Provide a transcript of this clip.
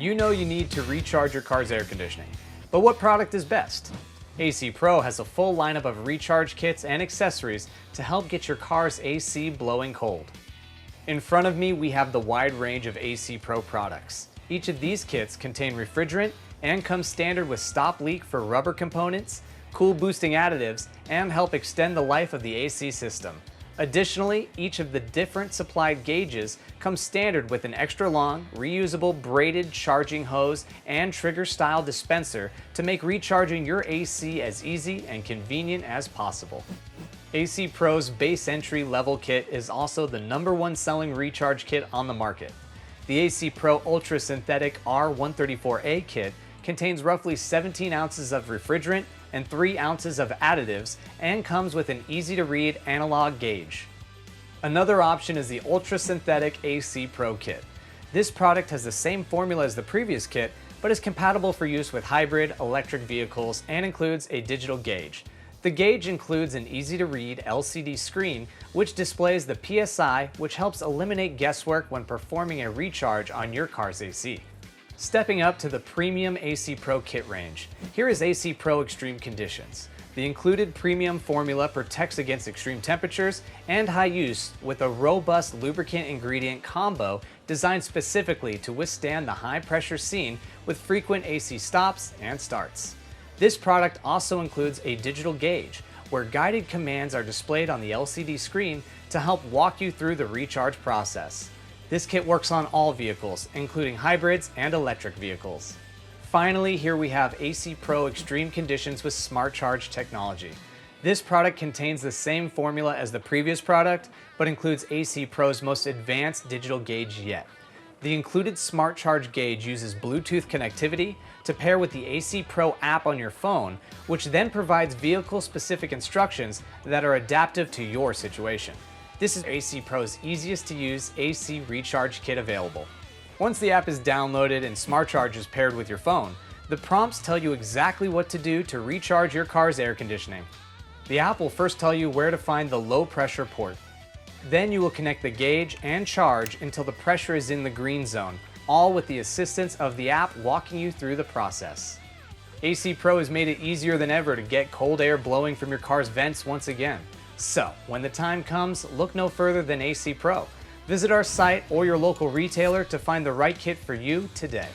You know you need to recharge your car's air conditioning. But what product is best? AC Pro has a full lineup of recharge kits and accessories to help get your car's AC blowing cold. In front of me, we have the wide range of AC Pro products. Each of these kits contain refrigerant and comes standard with stop leak for rubber components, cool boosting additives, and help extend the life of the AC system. Additionally, each of the different supplied gauges comes standard with an extra long, reusable braided charging hose and trigger-style dispenser to make recharging your AC as easy and convenient as possible. AC Pro's base entry level kit is also the #1 selling recharge kit on the market. The AC Pro Ultrasynthetic R134A kit contains roughly 17 ounces of refrigerant and 3 ounces of additives and comes with an easy-to-read analog gauge. Another option is the Ultrasynthetic AC Pro kit. This product has the same formula as the previous kit, but is compatible for use with hybrid electric vehicles and includes a digital gauge. The gauge includes an easy-to-read LCD screen which displays the PSI, which helps eliminate guesswork when performing a recharge on your car's AC. Stepping up to the premium AC Pro kit range, here is AC Pro Extreme Conditions. The included premium formula protects against extreme temperatures and high use with a robust lubricant ingredient combo designed specifically to withstand the high pressure scene with frequent AC stops and starts. This product also includes a digital gauge where guided commands are displayed on the LCD screen to help walk you through the recharge process. This kit works on all vehicles, including hybrids and electric vehicles. Finally, here we have AC Pro Extreme Conditions with Smart Charge technology. This product contains the same formula as the previous product, but includes AC Pro's most advanced digital gauge yet. The included Smart Charge gauge uses Bluetooth connectivity to pair with the AC Pro app on your phone, which then provides vehicle-specific instructions that are adaptive to your situation. This is AC Pro's easiest to use AC recharge kit available. Once the app is downloaded and Smart Charge is paired with your phone, the prompts tell you exactly what to do to recharge your car's air conditioning. The app will first tell you where to find the low pressure port. Then you will connect the gauge and charge until the pressure is in the green zone, all with the assistance of the app walking you through the process. AC Pro has made it easier than ever to get cold air blowing from your car's vents once again. So, when the time comes, look no further than AC Pro. Visit our site or your local retailer to find the right kit for you today.